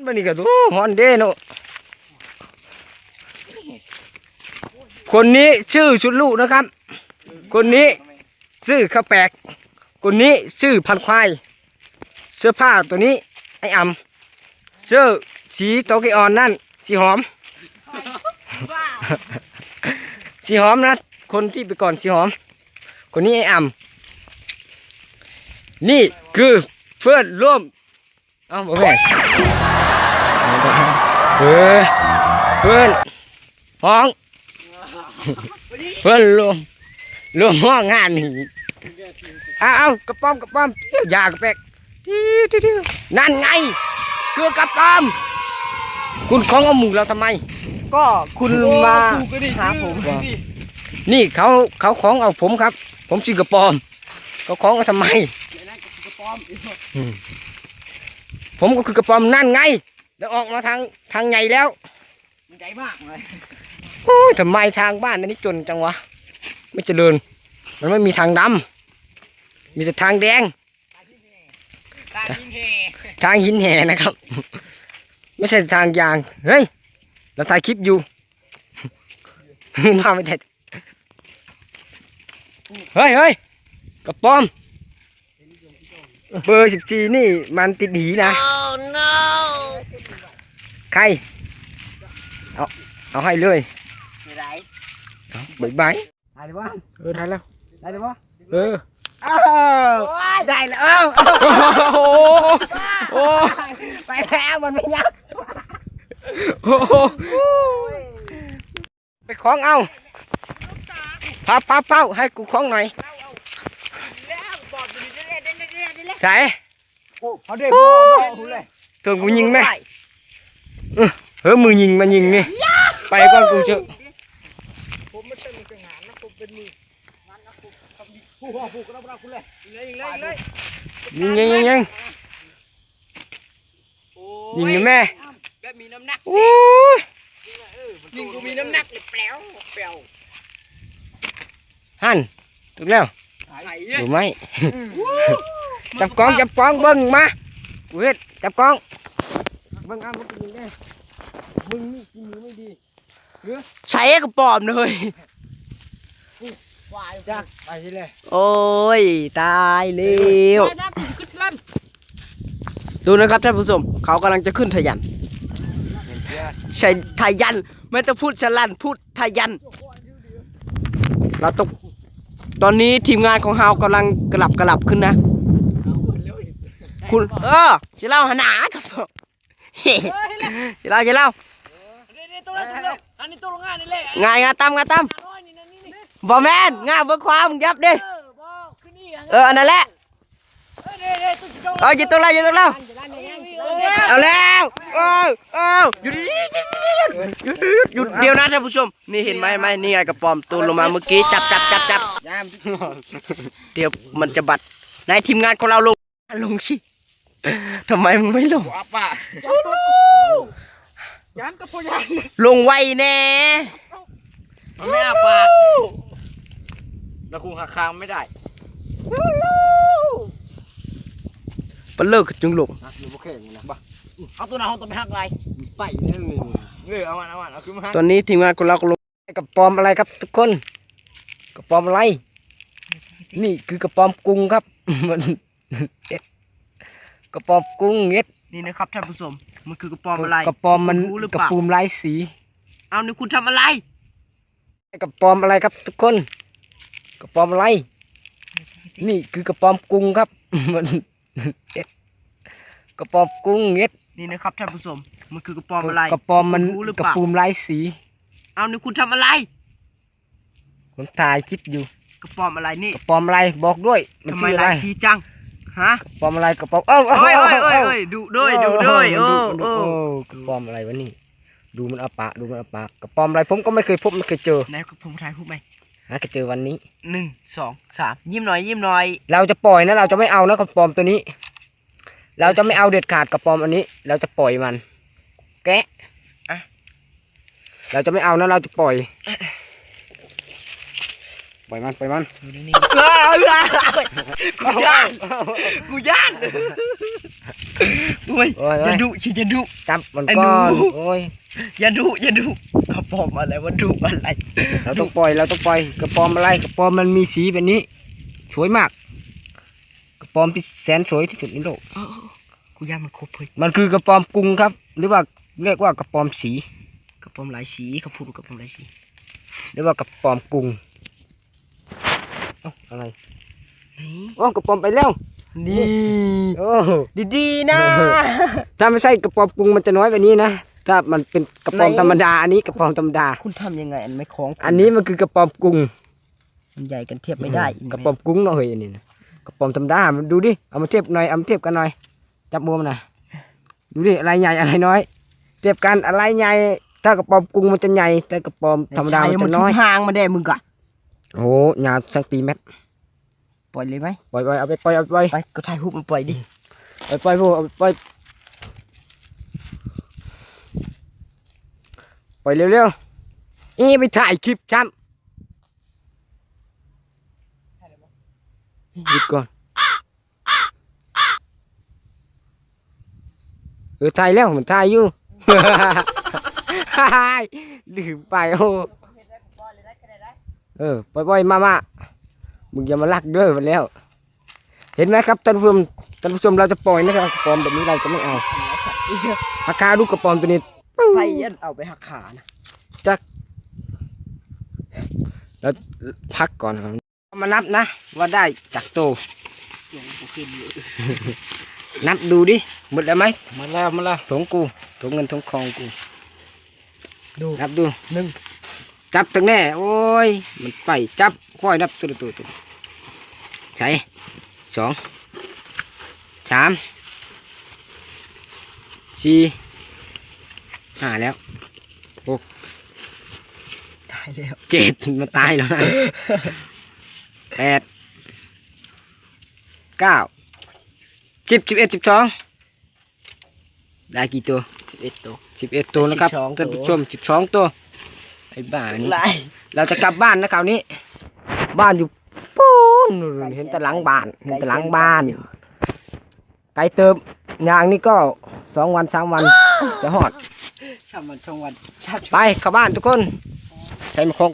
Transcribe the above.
วันนี้ก็ดูฮอนเดโนคนนี้ชื่อชุดลูกนะครับคนนี้ชื่อข้าวแปลกคนนี้ชื่อพันควายเสื้อผ้าตัวนี้ไอ้อ่ำเสื้อสีโตเกียวนั่นสีหอมสีหอมนะคนที่ไปก่อนสีหอมคนนี้ไอ้อ่ำนี่คือเพื่อนร่วมเอ้าบ่แม่เพื่อนห้องเพื่อนรวมห้องงานนี่เอากระป๋อมยากระแปกนั่นไงเกลือกระป๋อมคุณของเอาหมูเราทำไมก็คุณมาหาผมนี่เขาของเอาผมครับผมชื่อกระป๋อมเขาของเอาทำไมผมก็คือกระป๋อมนั่นไงแล้วออกมาทางใหญ่แล้วมันใหญ่มากเลยโอ้ยทำไมทางบ้านนี้จนจังวะไม่เจริญมันไม่มีทางดำมีแต่ทางแดงทางหินแห่นะครับไม่ใช่ทางยางเฮ้ยเราถ่ายคลิปอยู่น่าไม่ได้เฮ้ยกระป๋อมเบอร์14นี่มันติดหีนะ ใครเอาให้เลยบ๊ายบายได้เลยบ้างได้แล้วได้เลยบ้างได้แล้วโอ้ไปแล้วมันไม่ยักไปคล้องเอาพับให้กูคล้องหน่อยใส่เขาได้พูดเลยตัวกูยิงไหมมือยิงมายิงนี่ไปก่อนกูเจอผมไม่ใช่มือกระงานนะผมเป็นมืองานนะผมผูกก็รับคุณเลยยิงยิงแม่แบบมีน้ำหนักยิงกูมีน้ำหนักเลยแปลวหั่นถูกแล้วถูกไหมจับกองเบิ้งมากูเฮ็ดจับกองเบิ้งเอามึงยิงได้มึงนี่กินมือไม่ดีใช้กระป๋อมเลยจักไปสิเลยโอ้ยตายเร็วดูนะครับท่านผู้ชมเขากำลังจะขึ้นทะยันใช่ทะยันไม่ต้องพูดสลันพูดทะยันเราต้องตอนนี้ทีมงานของเฮากำลังกลับขึ้นนะคุณจะเล่าหนาครับจะเล่าอันนี้ตัวงานนี่แหละงานตามบ่แม่นงานเบิกความมึงยับดิอันนั้นแหละจิตตัวเราเอาแล้วหยุดเดี๋ยวนะท่านผู้ชมนี่เห็นไหมนี่ไงกระป๋อมตูนลงมาเมื่อกี้จับเดี๋ยวมันจะบัดนายทีมงานของเราลงสิทำไมมึงไม่ลงยันก็พยันลงไวแน่มันไม่อาปากแล้วคุงหักคางไม่ได้ปเลิกจึงลงเอาตัวไหนเอาตัวไปหักไรไปเนี่ยเอาขึ้นมาตอนนี้ทีมงานของเราก็ลงกระป๋อมอะไรครับทุกคนกระป๋อมอะไรนี่คือกระป๋อมกุ้งครับมันกระป๋อมกุ้งนี่นะครับท่านผู้ชมมันคือกระป๋อมอะไรกระป๋อมมันกระปูมลายสีเอานี่คุณทำอะไรกระป๋อมอะไรครับทุกคนกระป๋อมอะไรนี่คือกระป๋อมกุ้งครับมันกระป๋อมกุ้งนี่นะครับท่านผู้ชมมันคือกระป๋อมอะไรกระป๋อมมันกระปูมลายสีเอานี่คุณทำอะไรผมถ่ายคลิปอยู่กระป๋อมอะไรนี่กระป๋อมอะไรบอกด้วยมันชื่ออะไรสีจังฮะปอมอะไรกระป๋อมโอ้ยดูด้วยกระป๋อมอะไรวะนี่ดูมันอาปากกระป๋อมอะไรผมก็ไม่เคยพบไม่เคยเจอไหนผมถ่ายรูปไหมเคยเจอวันนี้1 2 3ยิ้มหน่อยเราจะปล่อยนะเราจะไม่เอานะกระป๋อมตัวนี้เราจะไม่เอาเด็ดขาดกระป๋อมอันนี้เราจะปล่อยมันแกะเราจะไม่เอานะเราจะปล่อยมันกูย่าน โอ้ยอย่าดุชิอย่าดุจับมันก่อนโอ้ยอย่าดุกระปอมอะไรวะดุอะไรเราต้องปล่อยกระปอมอะไรกระปอมมันมีสีแบบนี้สวยมากกระปอมที่แสนสวยที่สุดในโลกกูย่ามันครบเลยมันคือกระปอมกุ้งครับหรือว่าเรียกว่ากระปอมสีกระปอมหลายสีเขาพูดกระปอมหลายสีหรือว่ากระปอมกุ้งอะไรกระปอมไปแล้วนี่โอ้ดีๆนะถ้าไม่ใช่กระปอมกุ้งมันจะน้อยแบบนี้นะถ้ามันเป็นกระปอมธรรมดาอันนี้กระปอมธรรมดาคุณทำยังไงอันไม่คล้องอันนี้มันคือกระปอมกุ้งมันใหญ่กันเทียบไม่ได้กระปอมกุ้งเนาะเฮ้ยนี่นะกระปอมธรรมดามันดูดิเอามาเทียบหน่อยเอามาเทียบกันหน่อยจับมือมันหน่อยดูดิอะไรใหญ่อะไรน้อยเทียบกันอะไรใหญ่ถ้ากระปอมกุ้งมันจะใหญ่แต่กระปอมธรรมดามันจะน้อยห่างมาได้มึงกะโอ้ยาวสักตีเม็ดปล่อยเลยไหมปล่อยเอาไปปล่อยไปก็ถ่ายรูปมันปล่อยดิปล่อยพวกปล่อยเร็วๆไปถ่ายคลิปช้ำหยุดก่อนถ่ายแล้วมันถ่ายอยู่ลืมไปโอ้ปล่อยมามึงอย่ามาลักเด้อมาแล้วเห็นไหมครับท่านผู้ชมเราจะปล่อยนะครับกระปอมแบบนี้เราจะไม่เอาราคาดูกระปอมตัวนี้ไพ่ยันเอาไปหักขานะจักแล้วพักก่อนครับมานับนะว่าได้จากโตนับดูดิหมดแล้วไหมมาแล้วถงกูถงเงินถงทองกูดูนับดูจับตั้งแน่โอ้ยมันไปจับค่อยนับตัวใช่2 3 4 5แล้ว6ตายแล้ว7มันตายแล้วนะ8 9 10 11 12ได้กี่ตัว11ตัวนะครับท่านผู้ชม12ตัวไอ้บ้านี่เราจะกลับบ้านนะคราวนี้บ้านอยู่ปูนเห็นแต่หลังบ้านไกลเติมอย่างนี้ก็2 วัน 3 วันจะหอดช่างวันไปเข้าบ้านทุกคนใช้มาคง